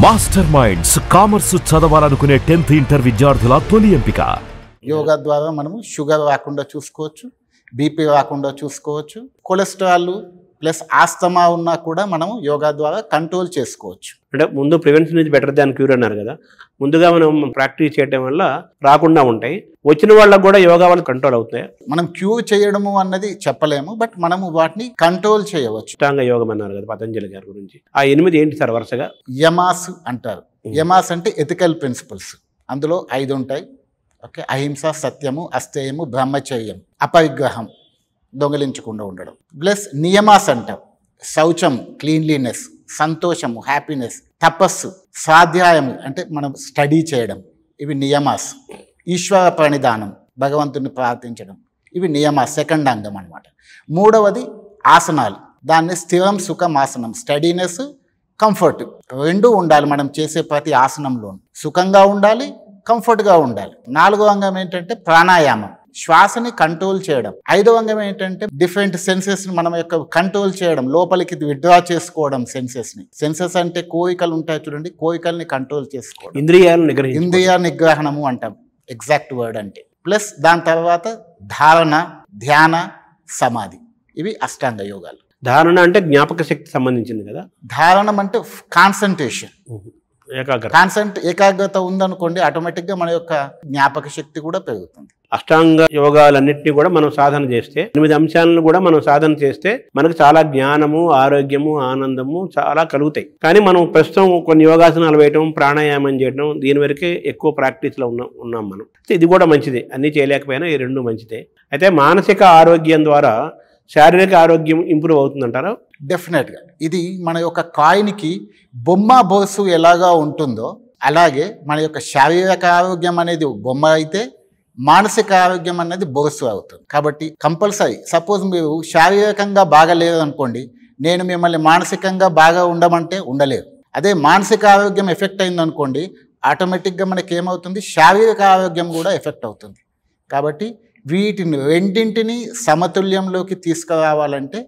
Master minds commerce చదవాలనుకునే 10th inter విద్యార్థుల తొలి ఎంపిక. యోగా ద్వారా మనము షుగర్ రాకుండా చూసుకోవచ్చు, బీపీ రాకుండా చూసుకోవచ్చు, కొలెస్ట్రాల్ ప్లస్ ఆస్తమా ఉన్నా కూడా మనము యోగా ద్వారా కంట్రోల్ చేసుకోవచ్చు. అంటే ముందు prevention is better than cure అన్నారు కదా. ముందుగా మనం ప్రాక్టీస్ చేయడం వల్ల రాకుండా ఉంటాయి, వచ్చిన వాళ్ళకు కూడా యోగా వల్ల కంట్రోల్ అవుతాయి. మనం క్యూర్ చేయడము అన్నది చెప్పలేము, బట్ మనము వాటిని కంట్రోల్ చేయవచ్చు. అష్టాంగ యోగం అన్నారు కదా పతంజలి గారి గురించి. ఆ 8 ఏంటి సార్ వరుసగా? యమాస్ అంటారు. యమాస్ అంటే ఎథికల్ ప్రిన్సిపల్స్. అందులో 5 ఉంటాయి. ఓకే, అహింస, సత్యము, అస్తేయము, బ్రహ్మచర్యం, అపరిగ్రహం, దొంగలించకుండా ఉండడం. ప్లస్ నియమాస్ అంటాం. శౌచం, క్లీన్లీనెస్, సంతోషము, హ్యాపీనెస్, తపస్సు, స్వాధ్యాయము అంటే మనం స్టడీ చేయడం, ఇవి నియమాస్. ఈశ్వర ప్రణిధానం, భగవంతుని ప్రార్థించడం, ఇవి నియమాస్, సెకండ్ అంగం అనమాట. మూడవది ఆసనాలు. దాన్ని స్థిరం సుఖం ఆసనం, స్టడీనెస్, కంఫర్ట్ రెండూ ఉండాలి. మనం చేసే ప్రతి ఆసనంలో సుఖంగా ఉండాలి, కంఫర్ట్గా ఉండాలి. 4వ అంగం ఏంటంటే ప్రాణాయామం, శ్వాసని కంట్రోల్ చేయడం. 5వ అంగం ఏంటంటే డిఫరెంట్ సెన్సెస్ని మనం యొక్క కంట్రోల్ చేయడం, లోపలికి విత్డ్రా చేసుకోవడం సెన్సెస్ని. సెన్సెస్ అంటే కోరికలు ఉంటాయి చూడండి, కోరికల్ని కంట్రోల్ చేసుకోవడం, ఇంద్రియ నిగ్రహణము అంటాం, ఎగ్జాక్ట్ వర్డ్ అంటే. ప్లస్ దాని తర్వాత ధారణ, ధ్యాన, సమాధి, ఇవి అష్టాంగ యోగాలు. ధారణ అంటే జ్ఞాపక శక్తి సంబంధించింది కదా. ధారణం అంటే కాన్సన్ట్రేషన్, ఏకాగ్రత ఉందనుకోండి, ఆటోమేటిక్గా మన యొక్క జ్ఞాపక శక్తి కూడా పెరుగుతుంది. అష్టాంగ యోగాలన్నింటినీ కూడా మనం సాధన చేస్తే, 8 అంశాలను కూడా మనం సాధన చేస్తే మనకు చాలా జ్ఞానము, ఆరోగ్యము, ఆనందము చాలా కలుగుతాయి. కానీ మనం ప్రస్తుతం కొన్ని యోగాసనాలు వేయటం, ప్రాణాయామం చేయడం, దీని వరకే ఎక్కువ ప్రాక్టీస్లో ఉన్నాం మనం. ఇది కూడా మంచిదే, అన్నీ చేయలేకపోయినా ఈ 2 మంచిదే. అయితే మానసిక ఆరోగ్యం ద్వారా శారీరక ఆరోగ్యం ఇంప్రూవ్ అవుతుందంటారా? డెఫినెట్గా. ఇది మన యొక్క కాయిన్కి బొమ్మ బొరుసు ఎలాగా ఉంటుందో అలాగే మన యొక్క శారీరక ఆరోగ్యం అనేది బొమ్మ అయితే మానసిక ఆరోగ్యం అనేది బొరుసు అవుతుంది. కాబట్టి కంపల్సరీ, సపోజ్ మీరు శారీరకంగా బాగలేదు అనుకోండి, నేను మిమ్మల్ని మానసికంగా బాగా ఉండమంటే ఉండలేదు. అదే మానసిక ఆరోగ్యం ఎఫెక్ట్ అయిందనుకోండి, ఆటోమేటిక్గా మనకి ఏమవుతుంది, శారీరక ఆరోగ్యం కూడా ఎఫెక్ట్ అవుతుంది. కాబట్టి వీటిని రెండింటిని సమతుల్యంలోకి తీసుకురావాలంటే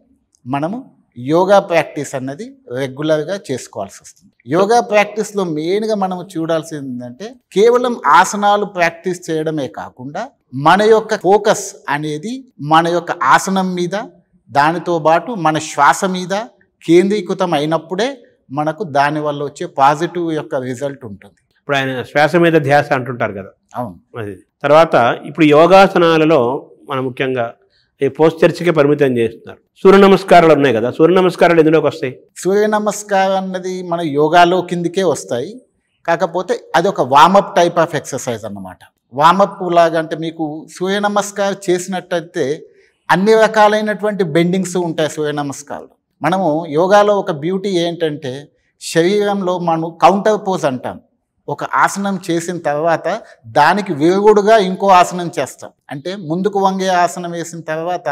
మనము యోగా ప్రాక్టీస్ అన్నది రెగ్యులర్గా చేసుకోవాల్సి వస్తుంది. యోగా ప్రాక్టీస్లో మెయిన్గా మనం చూడాల్సింది ఏంటంటే కేవలం ఆసనాలు ప్రాక్టీస్ చేయడమే కాకుండా మన యొక్క ఫోకస్ అనేది మన యొక్క ఆసనం మీద, దానితో పాటు మన శ్వాస మీద కేంద్రీకృతం అయినప్పుడే మనకు దానివల్ల వచ్చే పాజిటివ్ యొక్క రిజల్ట్ ఉంటుంది. ఇప్పుడు ఆయన శ్వాస మీద ధ్యాస అంటుంటారు కదా. అవును. అది తర్వాత ఇప్పుడు యోగాసనాలలో మనం ముఖ్యంగా ఈ పోస్చర్స్కే పరిమితం చేస్తున్నారు. సూర్య నమస్కారాలు ఉన్నాయి కదా, సూర్య నమస్కారాలు ఎందులోకి వస్తాయి? సూర్య నమస్కారం అన్నది మన యోగాలో కిందికే వస్తాయి. కాకపోతే అది ఒక వామప్ టైప్ ఆఫ్ ఎక్సర్సైజ్ అన్నమాట. వామప్ లాగా అంటే మీకు సూర్య నమస్కారం చేసినట్టయితే అన్ని రకాలైనటువంటి బెండింగ్స్ ఉంటాయి సూర్య నమస్కారాలు. మనము యోగాలో ఒక బ్యూటీ ఏంటంటే శరీరంలో మనం కౌంటర్ పోజ్ అంటాం. ఒక ఆసనం చేసిన తర్వాత దానికి విరుగుడుగా ఇంకో ఆసనం చేస్తాం. అంటే ముందుకు వంగే ఆసనం వేసిన తర్వాత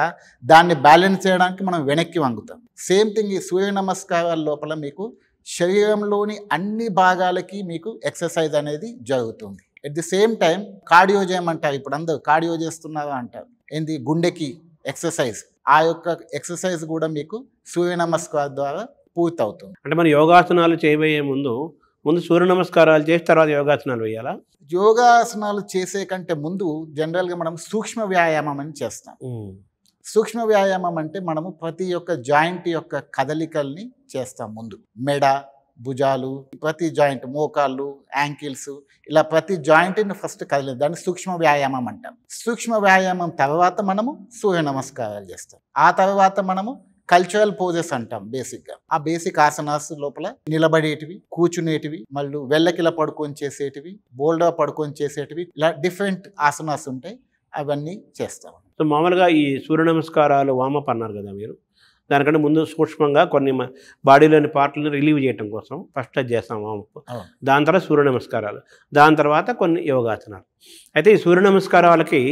దాన్ని బ్యాలెన్స్ చేయడానికి మనం వెనక్కి వంగుతాం. సేమ్ థింగ్ ఈ సూర్య నమస్కారాల లోపల మీకు శరీరంలోని అన్ని భాగాలకి మీకు ఎక్సర్సైజ్ అనేది జరుగుతుంది. At the same time cardio చేయమంటారు. ఇప్పుడు అందరూ కార్డియో చేస్తున్నారా అంటారు. ఏంది, గుండెకి ఎక్సర్సైజ్. ఆ యొక్క ఎక్సర్సైజ్ కూడా మీకు సూర్య నమస్కారం ద్వారా పూర్తవుతుంది. అంటే మన యోగాసనాలు చేయబోయే ముందు సూర్య నమస్కారాలు చేసి తర్వాత యోగాసనాలు వేయాలా? యోగాసనాలు చేసే కంటే ముందు జనరల్గా మనం సూక్ష్మ వ్యాయామం అని చేస్తాం. సూక్ష్మ వ్యాయామం అంటే మనము ప్రతి ఒక్క జాయింట్ యొక్క కదలికల్ని చేస్తాం. ముందు మెడ, భుజాలు, ప్రతి జాయింట్, మోకాళ్ళు, యాంకిల్స్, ఇలా ప్రతి జాయింట్ని ఫస్ట్ కదిలే దాన్ని సూక్ష్మ వ్యాయామం అంటాం. సూక్ష్మ వ్యాయామం తర్వాత మనము సూర్య నమస్కారాలు చేస్తాం. ఆ తర్వాత మనము కల్చరల్ పోజెస్ అంటాం. బేసిక్గా ఆ బేసిక్ ఆసనాస్ లోపల నిలబడేటివి, కూర్చునేటివి, మళ్ళీ వెళ్ళకిలా పడుకొని చేసేటివి, బోల్డా పడుకొని చేసేటివి, ఇలా డిఫరెంట్ ఆసనాస్ ఉంటాయి. అవన్నీ చేస్తాం. సో మామూలుగా ఈ సూర్య నమస్కారాలు వామప్ అన్నారు కదా మీరు, దానికంటే ముందు సూక్ష్మంగా కొన్ని బాడీలోని పార్ట్లను రిలీవ్ చేయడం కోసం ఫస్ట్ అది చేస్తాం వామప్. దాని తర్వాత సూర్య నమస్కారాలు, దాని తర్వాత కొన్ని యోగాసనాలు. అయితే ఈ సూర్య నమస్కారాలకి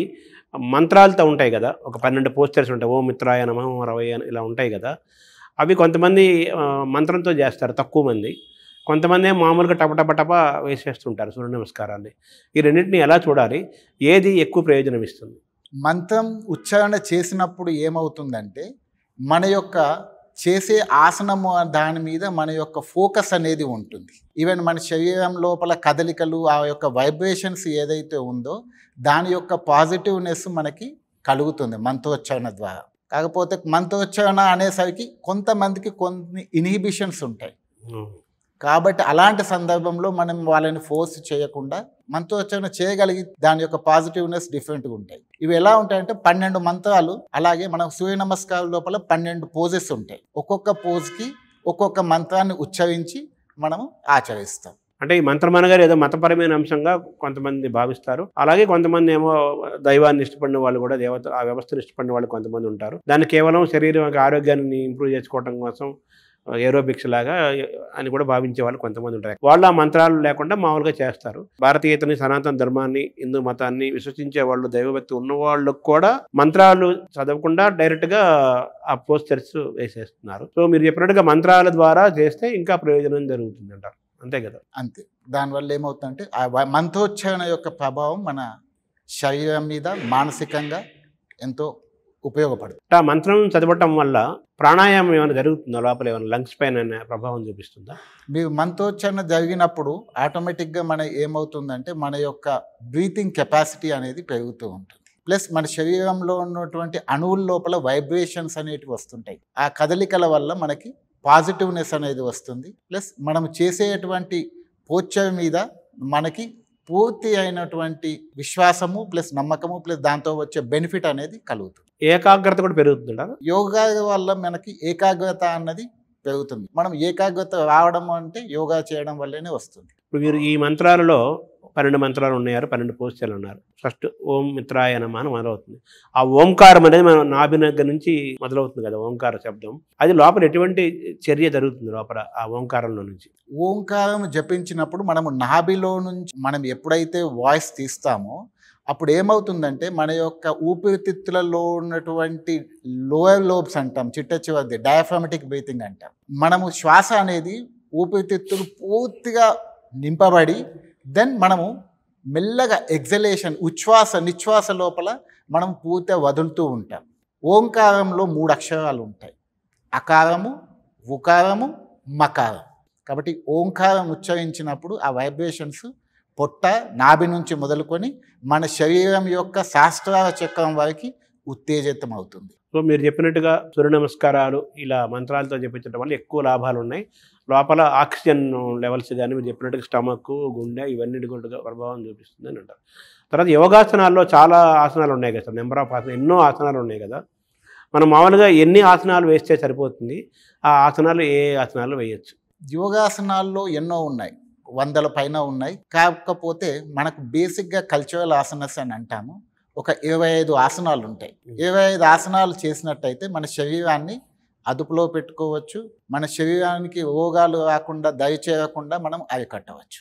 మంత్రాలతో ఉంటాయి కదా, ఒక 12 పోస్టర్స్ ఉంటాయి. ఓం మిత్రాయ నమః, ఓం రవయ్య ఇలా ఉంటాయి కదా. అవి కొంతమంది మంత్రంతో చేస్తారు, తక్కువ మంది. కొంతమంది మామూలుగా టపటపటప వేసేస్తుంటారు సూర్య నమస్కారాన్ని. ఈ రెండింటిని ఎలా చూడాలి, ఏది ఎక్కువ ప్రయోజనం ఇస్తుంది? మంత్రం ఉచ్చారణ చేసినప్పుడు ఏమవుతుందంటే మన యొక్క చేసే ఆసనము దాని మీద మన యొక్క ఫోకస్ అనేది ఉంటుంది. ఈవెన్ మన శరీరం లోపల కదలికలు ఆ యొక్క వైబ్రేషన్స్ ఏదైతే ఉందో దాని యొక్క పాజిటివ్నెస్ మనకి కలుగుతుంది మంత్రోచ్చారణ ద్వారా. కాకపోతే మంత్రోచ్చారణ అనేసరికి కొంతమందికి కొన్ని ఇన్హిబిషన్స్ ఉంటాయి. కాబట్టి అలాంటి సందర్భంలో మనం వాళ్ళని ఫోర్స్ చేయకుండా మంత్రోచ్చారణ చేయగలిగి దాని యొక్క పాజిటివ్నెస్ డిఫరెంట్గా ఉంటాయి. ఇవి ఎలా ఉంటాయంటే 12 మంత్రాలు, అలాగే మనం సూర్య నమస్కారం లోపల 12 పోజెస్ ఉంటాయి. ఒక్కొక్క పోజ్కి ఒక్కొక్క మంత్రాన్ని ఉచ్చరించి మనము ఆచరిస్తాం. అంటే ఈ మంత్రం అనగానే ఏదో మతపరమైన అంశంగా కొంతమంది భావిస్తారు. అలాగే కొంతమంది ఏమో దైవాన్ని ఇష్టపడిన వాళ్ళు కూడా, దేవత ఆ వ్యవస్థను ఇష్టపడిన వాళ్ళు కొంతమంది ఉంటారు. దాన్ని కేవలం శరీరం యొక్క ఆరోగ్యాన్ని ఇంప్రూవ్ చేసుకోవడం కోసం ఏరోబిక్స్ లాగా అని కూడా భావించే వాళ్ళు కొంతమంది ఉంటారు. వాళ్ళు ఆ మంత్రాలు లేకుండా మామూలుగా చేస్తారు. భారతీయతని, సనాతన ధర్మాన్ని, హిందూ మతాన్ని విశ్వసించే వాళ్ళు, దైవభక్తి ఉన్న వాళ్ళు కూడా మంత్రాలు చదవకుండా డైరెక్ట్గా ఆ పోస్టర్స్ వేసేస్తున్నారు. సో మీరు చెప్పినట్టుగా మంత్రాల ద్వారా చేస్తే ఇంకా ప్రయోజనం జరుగుతుంది అంటారు, అంతే కదా? అంతే. దానివల్ల ఏమవుతుందంటే ఆ మంత్రోచ్చారణ యొక్క ప్రభావం మన శరీరం మీద మానసికంగా ఎంతో ఉపయోగపడుతుంది. ఆ మంత్రం చదవటం వల్ల ప్రాణాయామం ఏమైనా జరుగుతుందా లోపల? ఏమైనా లంగ్స్ పైన ప్రభావం చూపిస్తుందా? మీరు మంత్రోచ్చారణ జరిగినప్పుడు ఆటోమేటిక్గా మన ఏమవుతుందంటే మన యొక్క బ్రీతింగ్ కెపాసిటీ అనేది పెరుగుతూ ఉంటుంది. ప్లస్ మన శరీరంలో ఉన్నటువంటి అణువుల లోపల వైబ్రేషన్స్ అనేటివి వస్తుంటాయి. ఆ కదలికల వల్ల మనకి పాజిటివ్నెస్ అనేది వస్తుంది. ప్లస్ మనం చేసేటువంటి పోస్చర్ మీద మనకి పూర్తి అయినటువంటి విశ్వాసము ప్లస్ నమ్మకము ప్లస్ దాంతో వచ్చే బెనిఫిట్ అనేది కలుగుతుంది. ఏకాగ్రత కూడా పెరుగుతుంటారు. యోగా వల్ల మనకి ఏకాగ్రత అన్నది పెరుగుతుంది. మనం ఏకాగ్రత రావడం అంటే యోగా చేయడం వల్లనే వస్తుంది. ఇప్పుడు మీరు ఈ మంత్రాలలో 12 మంత్రాలు ఉన్నారు, 12 పోస్టర్లు ఉన్నారు. ఫస్ట్ ఓం మిత్రాయ నమః అని మొదలవుతుంది. ఆ ఓంకారం అనేది మనం నాభి దగ్గర నుంచి మొదలవుతుంది కదా, ఓంకార శబ్దం. అది లోపల ఎటువంటి చర్య జరుగుతుంది లోపల ఆ ఓంకారంలో నుంచి? ఓంకారం జపించినప్పుడు మనము నాభిలో నుంచి మనం ఎప్పుడైతే వాయిస్ తీస్తామో అప్పుడు ఏమవుతుందంటే మన యొక్క ఊపిరితిత్తులలో ఉన్నటువంటి లోయర్ లోబ్స్ అంటాం, చిట్ట చివరిది డయాఫ్రామటిక్ బ్రీతింగ్ అంటాం. మనము శ్వాస అనేది ఊపిరితిత్తులు పూర్తిగా నింపబడి దెన్ మనము మెల్లగా ఎగ్జలేషన్ ఉచ్ఛ్వాస నిశ్వాస లోపల మనం పూర్తిగా వదులుతూ ఉంటాం. ఓంకారంలో 3 అక్షరాలు ఉంటాయి, అకారము, ఉకారము, మకారం. కాబట్టి ఓంకారం ఉచ్చరించినప్పుడు ఆ వైబ్రేషన్స్ పొట్ట నాభి నుంచి మొదలుకొని మన శరీరం యొక్క శాస్త్రాల చక్రం వరకు ఉత్తేజితం అవుతుంది. సో మీరు చెప్పినట్టుగా సూర్య నమస్కారాలు ఇలా మంత్రాలతో చెప్పించడం వల్ల ఎక్కువ లాభాలు ఉన్నాయి. లోపల ఆక్సిజన్ లెవెల్స్ కానీ మీరు చెప్పినట్టుగా స్టమక్, గుండె ఇవన్నీ కూడా ప్రభావం చూపిస్తుంది అని అంటారు. తర్వాత యోగాసనాల్లో చాలా ఆసనాలు ఉన్నాయి కదా సార్, నెంబర్ ఆఫ్ ఆసనాలు, ఎన్నో ఆసనాలు ఉన్నాయి కదా. మనం మామూలుగా ఎన్ని ఆసనాలు వేస్తే సరిపోతుంది? ఆ ఆసనాలు ఏ ఆసనాలు వేయచ్చు? యోగాసనాల్లో ఎన్నో ఉన్నాయి, 100ల పైన ఉన్నాయి. కాకపోతే మనకు బేసిక్గా కల్చరల్ ఆసనస్ అని అంటాము. ఒక 25 ఆసనాలు ఉంటాయి. 25 ఆసనాలు చేసినట్టయితే మన శరీరాన్ని అదుపులో పెట్టుకోవచ్చు. మన శరీరానికి రోగాలు రాకుండా దయచేయకుండా మనం అరికట్టవచ్చు.